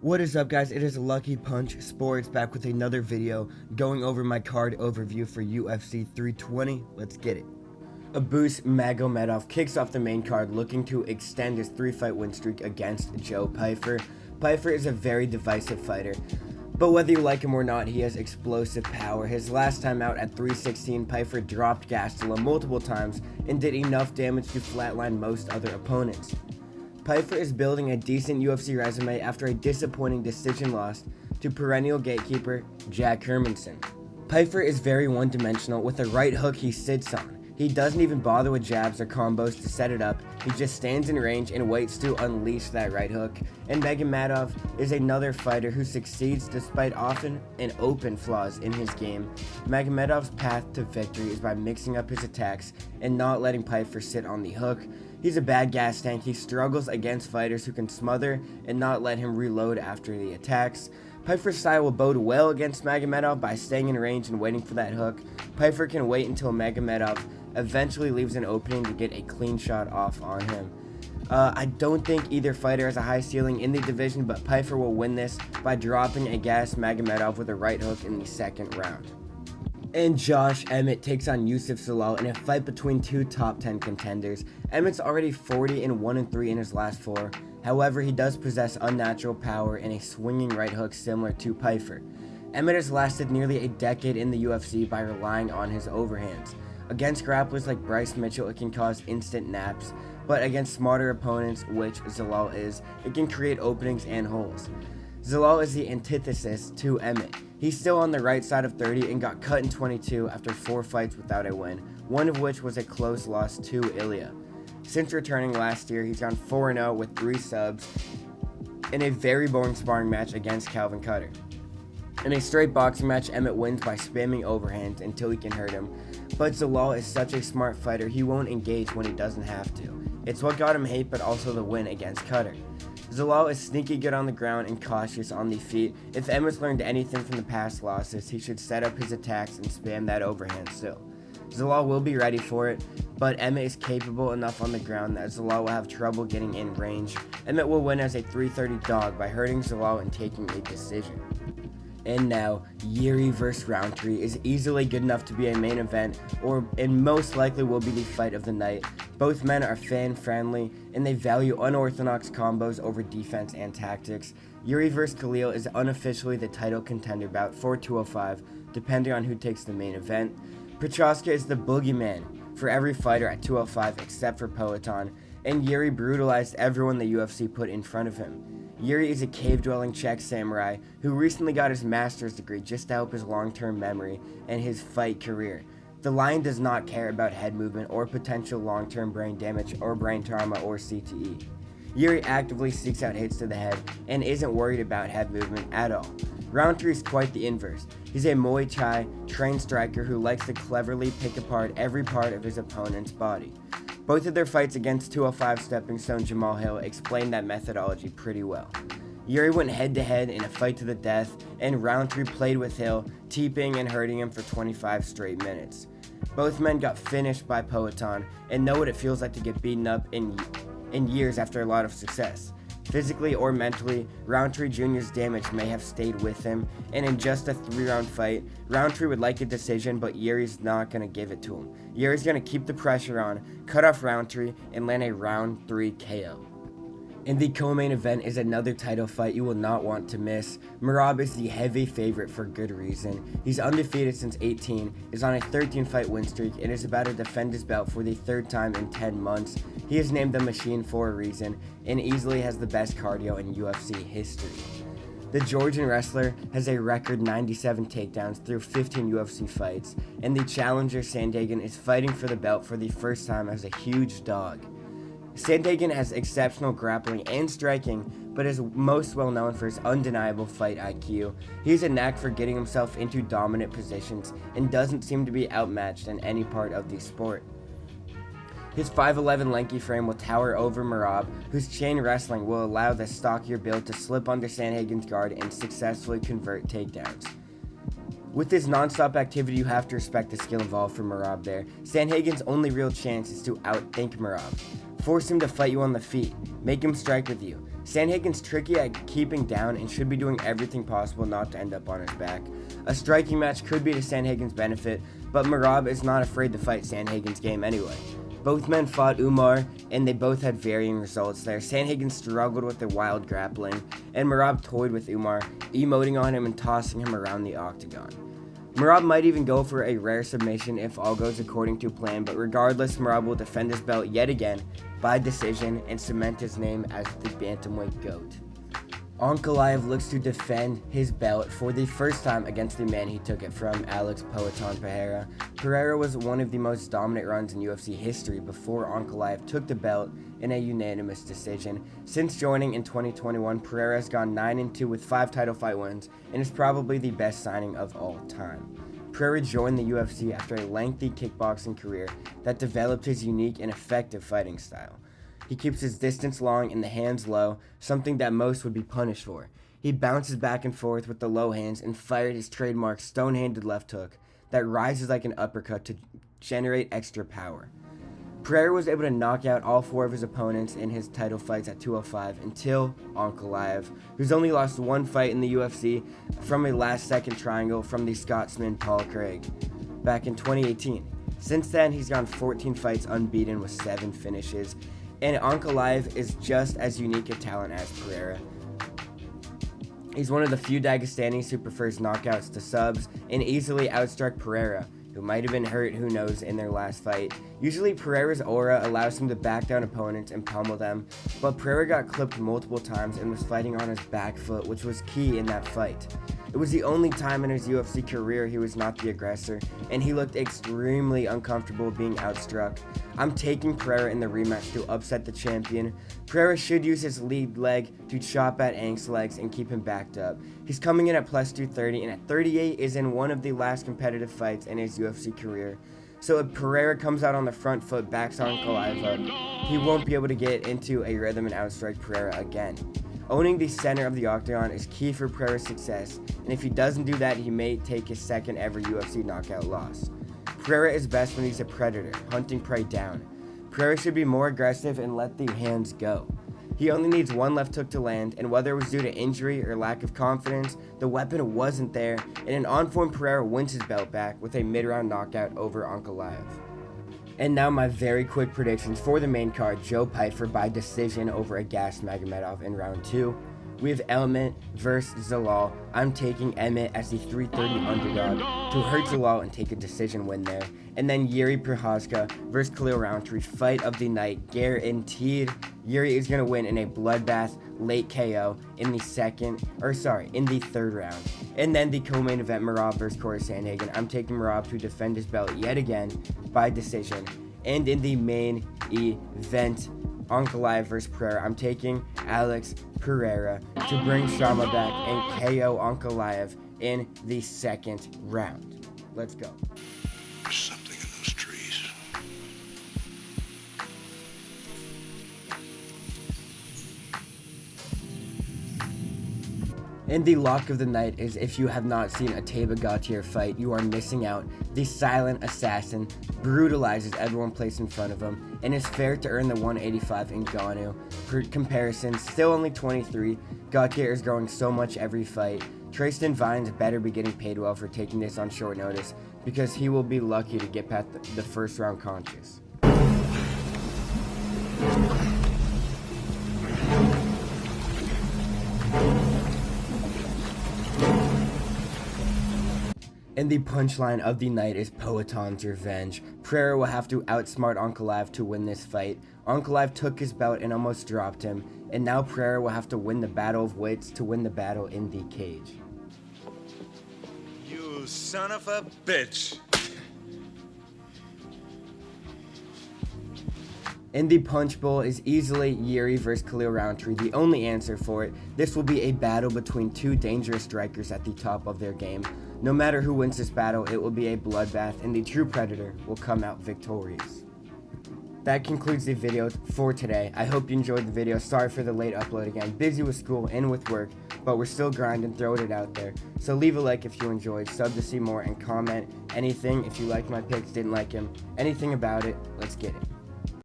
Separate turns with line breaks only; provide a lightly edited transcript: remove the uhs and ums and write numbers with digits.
What is up, guys? It is Lucky Punch Sports back with another video going over my card overview for UFC 320. Let's get it. Abus Magomedov kicks off the main card looking to extend his 3-fight win streak against Joe Pyfer. Pyfer is a very divisive fighter, but whether you like him or not, he has explosive power. His last time out at 316, Pyfer dropped Gastelum multiple times and did enough damage to flatline most other opponents. Pyfer is building a decent UFC resume after a disappointing decision loss to perennial gatekeeper Jack Hermanson. Pyfer is very one-dimensional. With a right hook he sits on. He doesn't even bother with jabs or combos to set it up. He just stands in range and waits to unleash that right hook. And Magomedov is another fighter who succeeds despite often and open flaws in his game. Magomedov's path to victory is by mixing up his attacks and not letting Pyfer sit on the hook. He's a bad gas tank. He struggles against fighters who can smother and not let him reload after the attacks. Pyfer's style will bode well against Magomedov by staying in range and waiting for that hook. Pyfer can wait until Magomedov eventually leaves an opening to get a clean shot off on him. I don't think either fighter has a high ceiling in the division, but Pyfer will win this by dropping a gas Magomedov with a right hook in the second round. And Josh Emmett takes on Youssef Zalal in a fight between two top 10 contenders. Emmett's already 40-1-3 in his last 4. However, he does possess unnatural power and a swinging right hook similar to Pyfer. Emmett has lasted nearly a decade in the UFC by relying on his overhands. Against grapplers like Bryce Mitchell, it can cause instant naps, but against smarter opponents, which Zalal is, it can create openings and holes. Zalal is the antithesis to Emmett. He's still on the right side of 30 and got cut in 22 after 4 fights without a win, one of which was a close loss to Ilya. Since returning last year, he's gone 4-0 with 3 subs in a very boring sparring match against Calvin Cutter. In a straight boxing match, Emmett wins by spamming overhands until he can hurt him, but Zalal is such a smart fighter he won't engage when he doesn't have to. It's what got him hate, but also the win against Cutter. Zalal is sneaky good on the ground and cautious on the feet. If Emmett's learned anything from the past losses, he should set up his attacks and spam that overhand still. Zalal will be ready for it, but Emmett is capable enough on the ground that Zalal will have trouble getting in range. Emmett will win as a 330 dog by hurting Zalal and taking a decision. And now, Yuri vs. Rountree is easily good enough to be a main event, and most likely will be the fight of the night. Both men are fan-friendly, and they value unorthodox combos over defense and tactics. Yuri vs. Khalil is unofficially the title contender bout for 205, depending on who takes the main event. Prochazka is the boogeyman for every fighter at 205 except for Poatan, and Yuri brutalized everyone the UFC put in front of him. Yuri is a cave-dwelling Czech samurai who recently got his master's degree just to help his long-term memory and his fight career. The Lion does not care about head movement or potential long-term brain damage or brain trauma or CTE. Yuri actively seeks out hits to the head and isn't worried about head movement at all. Rountree is quite the inverse. He's a Muay Thai trained striker who likes to cleverly pick apart every part of his opponent's body. Both of their fights against 205 stepping stone Jamal Hill explained that methodology pretty well. Yuri went head-to-head in a fight to the death, and Rountree played with Hill, teeping and hurting him for 25 straight minutes. Both men got finished by Poatan and know what it feels like to get beaten up in years after a lot of success. Physically or mentally, Rountree Jr.'s damage may have stayed with him, and in just a 3-round fight, Rountree would like a decision, but Yuri's not going to give it to him. Yuri's going to keep the pressure on, cut off Rountree, and land a round 3 KO. And the co-main event is another title fight you will not want to miss. Merab is the heavy favorite for good reason. He's undefeated since 18, is on a 13-fight win streak, and is about to defend his belt for the 3rd time in 10 months. He is named the Machine for a reason, and easily has the best cardio in UFC history. The Georgian wrestler has a record 97 takedowns through 15 UFC fights, and the challenger Sandhagen is fighting for the belt for the first time as a huge dog. Sandhagen has exceptional grappling and striking, but is most well known for his undeniable fight IQ. He has a knack for getting himself into dominant positions and doesn't seem to be outmatched in any part of the sport. His 5'11" lanky frame will tower over Merab, whose chain wrestling will allow the stockier build to slip under Sandhagen's guard and successfully convert takedowns. With his non-stop activity, you have to respect the skill involved for Merab there. Sandhagen's only real chance is to outthink Merab. Force him to fight you on the feet. Make him strike with you. Sandhagen's tricky at keeping down and should be doing everything possible not to end up on his back. A striking match could be to Sandhagen's benefit, but Merab is not afraid to fight Sandhagen's game anyway. Both men fought Umar, and they both had varying results there. Sandhagen struggled with the wild grappling, and Merab toyed with Umar, emoting on him and tossing him around the octagon. Merab might even go for a rare submission if all goes according to plan, but regardless, Merab will defend his belt yet again by decision and cement his name as the bantamweight GOAT. Ankalaev looks to defend his belt for the first time against the man he took it from, Alex Pereira. Pereira was one of the most dominant runs in UFC history before Ankalaev took the belt in a unanimous decision. Since joining in 2021, Pereira has gone 9-2 with 5 title fight wins and is probably the best signing of all time. Pereira joined the UFC after a lengthy kickboxing career that developed his unique and effective fighting style. He keeps his distance long and the hands low, something that most would be punished for. He bounces back and forth with the low hands and fired his trademark stone-handed left hook that rises like an uppercut to generate extra power. Pereira was able to knock out all 4 of his opponents in his title fights at 205 until Ankalaev, who's only lost 1 fight in the UFC from a last-second triangle from the Scotsman Paul Craig back in 2018. Since then, he's gone 14 fights unbeaten with 7 finishes. And Ankalaev is just as unique a talent as Pereira. He's one of the few Dagestanis who prefers knockouts to subs and easily outstruck Pereira, who might have been hurt, who knows, in their last fight. Usually Pereira's aura allows him to back down opponents and pummel them, but Pereira got clipped multiple times and was fighting on his back foot, which was key in that fight. It was the only time in his UFC career he was not the aggressor, and he looked extremely uncomfortable being outstruck. I'm taking Pereira in the rematch to upset the champion. Pereira should use his lead leg to chop at Ank's legs and keep him backed up. He's coming in at plus 230, and at 38 is in one of the last competitive fights in his UFC career. So if Pereira comes out on the front foot, backs on Ankalaev up, he won't be able to get into a rhythm and outstrike Pereira again. Owning the center of the octagon is key for Pereira's success, and if he doesn't do that, he may take his second ever UFC knockout loss. Pereira is best when he's a predator, hunting prey down. Pereira should be more aggressive and let the hands go. He only needs 1 left hook to land, and whether it was due to injury or lack of confidence, the weapon wasn't there, and an on-form Pereira wins his belt back with a mid-round knockout over Ankalaev. And now my very quick predictions for the main card: Joe Pyfer by decision over a gassed Magomedov in round 2. We have Emmett versus Zalal. I'm taking Emmett as the 330 underdog to hurt Zalal and take a decision win there. And then Prochazka versus Rountree, fight of the night, guaranteed. Yuri is going to win in a bloodbath late KO in the third round. And then the co-main event, Merab versus Sandhagen. I'm taking Merab to defend his belt yet again by decision. And in the main event, Ankalaev versus Pereira, I'm taking Alex Pereira to bring Shama back and KO Ankalaev in the second round. Let's go.
There's something in those trees.
And the lock of the night is, if you have not seen a Teba Gautier fight, you are missing out. The silent assassin brutalizes everyone placed in front of him and is fair to earn the 185 in Ngannou. Per comparison, still only 23, Gautier is growing so much every fight. Tristan Vines better be getting paid well for taking this on short notice, because he will be lucky to get past the first round conscious. And the punchline of the night is Poaton's revenge. Pereira will have to outsmart Ankalaev to win this fight. Ankalaev took his belt and almost dropped him, and now Pereira will have to win the battle of wits to win the battle in the cage.
You son of a bitch.
In the punch bowl is easily Yuri versus Rountree, the only answer for it. This will be a battle between 2 dangerous strikers at the top of their game. No matter who wins this battle, it will be a bloodbath, and the true predator will come out victorious. That concludes the video for today. I hope you enjoyed the video. Sorry for the late upload again. Busy with school and with work, but we're still grinding, throwing it out there. So leave a like if you enjoyed, sub to see more, and comment anything if you liked my picks, didn't like him, anything about it. Let's get it.